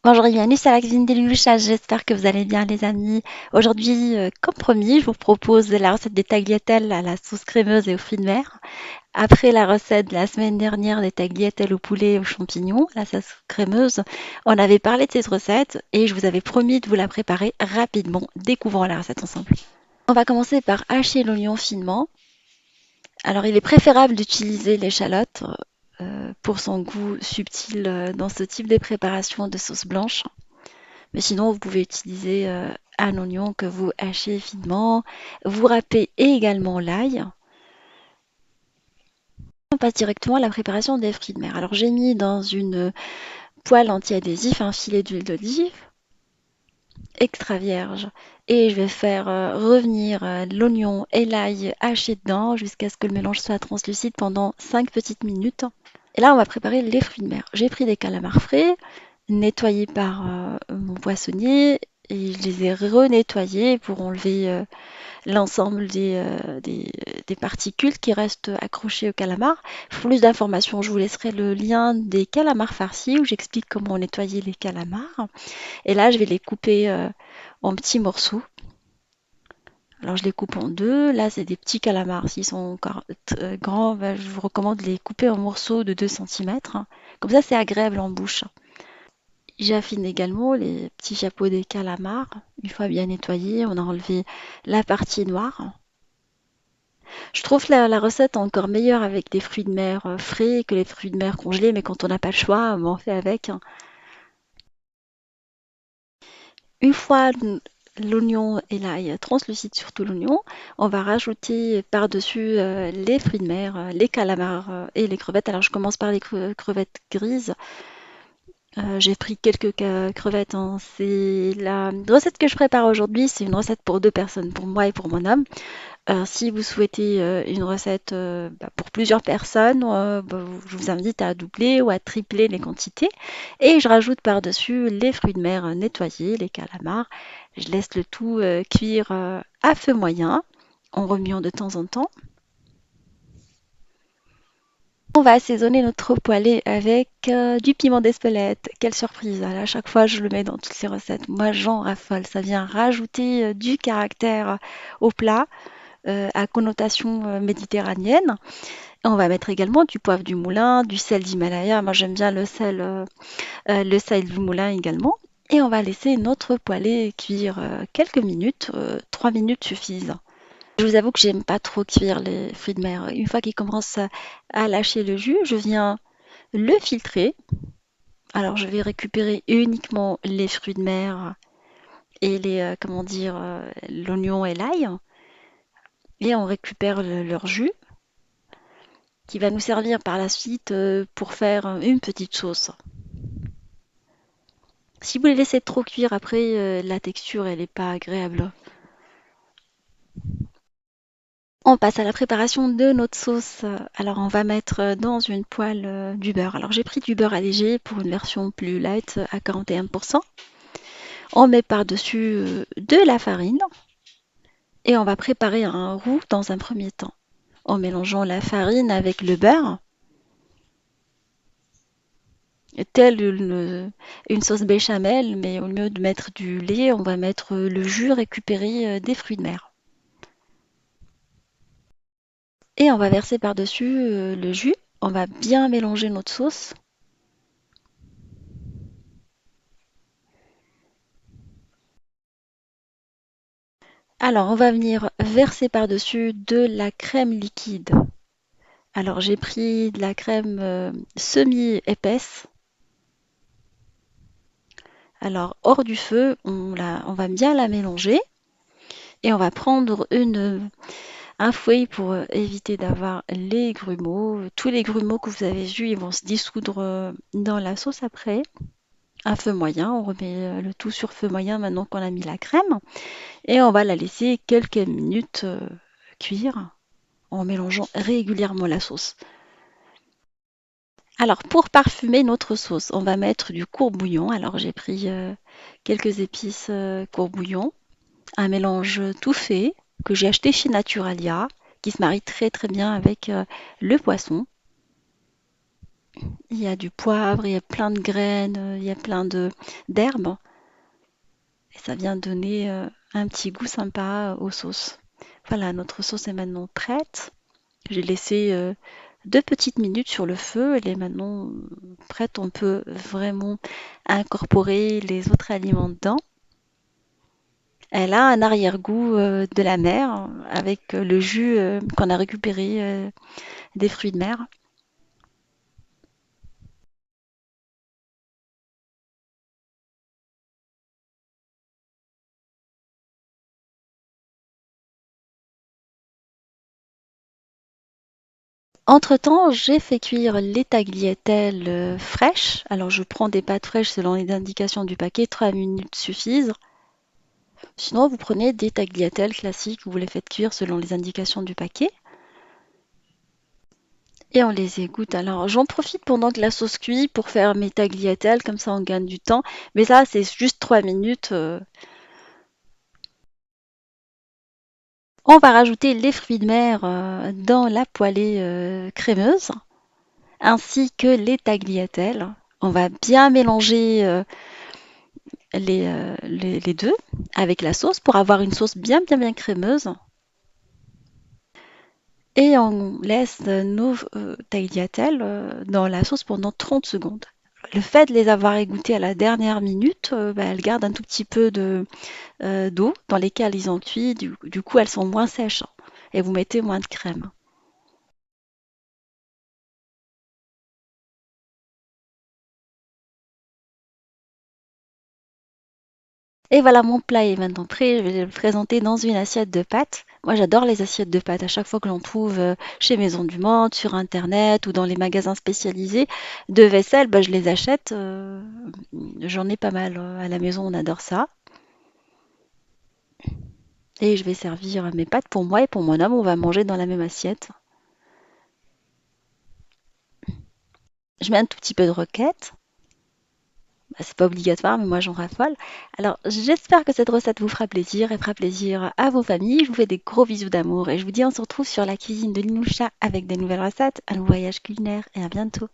Bonjour et bienvenue sur la cuisine des Louchas, j'espère que vous allez bien les amis. Aujourd'hui, comme promis, je vous propose la recette des tagliatelles à la sauce crémeuse et aux fruits de mer. Après la recette de la semaine dernière des tagliatelles au poulet et aux champignons, la sauce crémeuse, on avait parlé de cette recette et je vous avais promis de vous la préparer rapidement. Découvrons la recette ensemble. On va commencer par hacher l'oignon finement. Alors il est préférable d'utiliser l'échalote pour son goût subtil dans ce type de préparation de sauce blanche. Mais sinon, vous pouvez utiliser un oignon que vous hachez finement. Vous râpez également l'ail. On passe directement à la préparation des fruits de mer. Alors, j'ai mis dans une poêle anti-adhésif un filet d'huile d'olive extra vierge et je vais faire revenir l'oignon et l'ail haché dedans jusqu'à ce que le mélange soit translucide pendant 5 petites minutes. Et là, on va préparer les fruits de mer. J'ai pris des calamars frais, nettoyés par mon poissonnier, et je les ai renettoyés pour enlever l'ensemble des particules qui restent accrochées au calamar. Pour plus d'informations, je vous laisserai le lien des calamars farcis où j'explique comment nettoyer les calamars. Et là, je vais les couper en petits morceaux. Alors, je les coupe en deux. Là, c'est des petits calamars. S'ils sont encore grands, je vous recommande de les couper en morceaux de 2 cm. Comme ça, c'est agréable en bouche. J'affine également les petits chapeaux des calamars. Une fois bien nettoyés, on a enlevé la partie noire. Je trouve la recette encore meilleure avec des fruits de mer frais que les fruits de mer congelés, mais quand on n'a pas le choix, on en fait avec. Une fois l'oignon et l'ail translucide, surtout l'oignon, on va rajouter par-dessus les fruits de mer, les calamars et les crevettes. Alors je commence par les crevettes grises. J'ai pris quelques crevettes, hein. C'est la recette que je prépare aujourd'hui, c'est une recette pour deux personnes, pour moi et pour mon homme. Si vous souhaitez une recette pour plusieurs personnes, je vous invite à doubler ou à tripler les quantités. Et je rajoute par-dessus les fruits de mer nettoyés, les calamars. Je laisse le tout cuire à feu moyen, en remuant de temps en temps. On va assaisonner notre poêlée avec du piment d'Espelette. Quelle surprise! À chaque fois, je le mets dans toutes les recettes. Moi, j'en raffole. Ça vient rajouter du caractère au plat à connotation méditerranéenne. Et on va mettre également du poivre du moulin, du sel d'Himalaya. Moi, j'aime bien le sel du moulin également. Et on va laisser notre poêlée cuire quelques minutes. 3 minutes suffisent. Je vous avoue que j'aime pas trop cuire les fruits de mer. Une fois qu'ils commencent à lâcher le jus, je viens le filtrer. Alors, je vais récupérer uniquement les fruits de mer et l'oignon et l'ail. Et on récupère leur jus qui va nous servir par la suite pour faire une petite sauce. Si vous les laissez trop cuire après, la texture elle n'est pas agréable. On passe à la préparation de notre sauce. Alors on va mettre dans une poêle du beurre. Alors j'ai pris du beurre allégé pour une version plus light à 41%. On met par-dessus de la farine et on va préparer un roux dans un premier temps en mélangeant la farine avec le beurre. Telle une sauce béchamel, mais au lieu de mettre du lait, on va mettre le jus récupéré des fruits de mer. Et on va verser par-dessus le jus. On va bien mélanger notre sauce. Alors, on va venir verser par-dessus de la crème liquide. Alors, j'ai pris de la crème semi-épaisse. Alors, hors du feu, on va bien la mélanger. Et on va prendre un fouet pour éviter d'avoir les grumeaux. Tous les grumeaux que vous avez vus, ils vont se dissoudre dans la sauce après. Un feu moyen, on remet le tout sur feu moyen maintenant qu'on a mis la crème. Et on va la laisser quelques minutes cuire en mélangeant régulièrement la sauce. Alors pour parfumer notre sauce, on va mettre du courbouillon. Alors j'ai pris quelques épices courbouillon, un mélange tout fait que j'ai acheté chez Naturalia, qui se marie très très bien avec le poisson. Il y a du poivre, il y a plein de graines, il y a plein de d'herbes. Et ça vient donner un petit goût sympa aux sauces. Voilà, notre sauce est maintenant prête. J'ai laissé 2 petites minutes sur le feu. Elle est maintenant prête. On peut vraiment incorporer les autres aliments dedans. Elle a un arrière-goût de la mer avec le jus qu'on a récupéré des fruits de mer. Entre-temps, j'ai fait cuire les tagliatelles fraîches. Alors, je prends des pâtes fraîches selon les indications du paquet. 3 minutes suffisent. Sinon, vous prenez des tagliatelles classiques, vous les faites cuire selon les indications du paquet et on les égoutte. Alors, j'en profite pendant que la sauce cuit pour faire mes tagliatelles, comme ça on gagne du temps. Mais ça, c'est juste 3 minutes. On va rajouter les fruits de mer dans la poêlée crémeuse, ainsi que les tagliatelles. On va bien mélanger les deux avec la sauce pour avoir une sauce bien crémeuse. Et on laisse nos tagliatelles dans la sauce pendant 30 secondes. Le fait de les avoir égouttées à la dernière minute, bah, elles gardent un tout petit peu d'eau dans lesquelles ils ont cuit. Du coup, elles sont moins sèches et vous mettez moins de crème. Et voilà, mon plat est maintenant prêt. Je vais le présenter dans une assiette de pâtes. Moi, j'adore les assiettes de pâtes. À chaque fois que l'on trouve chez Maison du Monde, sur Internet ou dans les magasins spécialisés de vaisselle, bah, je les achète. J'en ai pas mal à la maison, on adore ça. Et je vais servir mes pâtes pour moi et pour mon homme. On va manger dans la même assiette. Je mets un tout petit peu de roquette. Bah, c'est pas obligatoire, mais moi j'en raffole. Alors, j'espère que cette recette vous fera plaisir et fera plaisir à vos familles. Je vous fais des gros bisous d'amour et je vous dis on se retrouve sur la cuisine de Linoucha avec des nouvelles recettes, un voyage culinaire et à bientôt.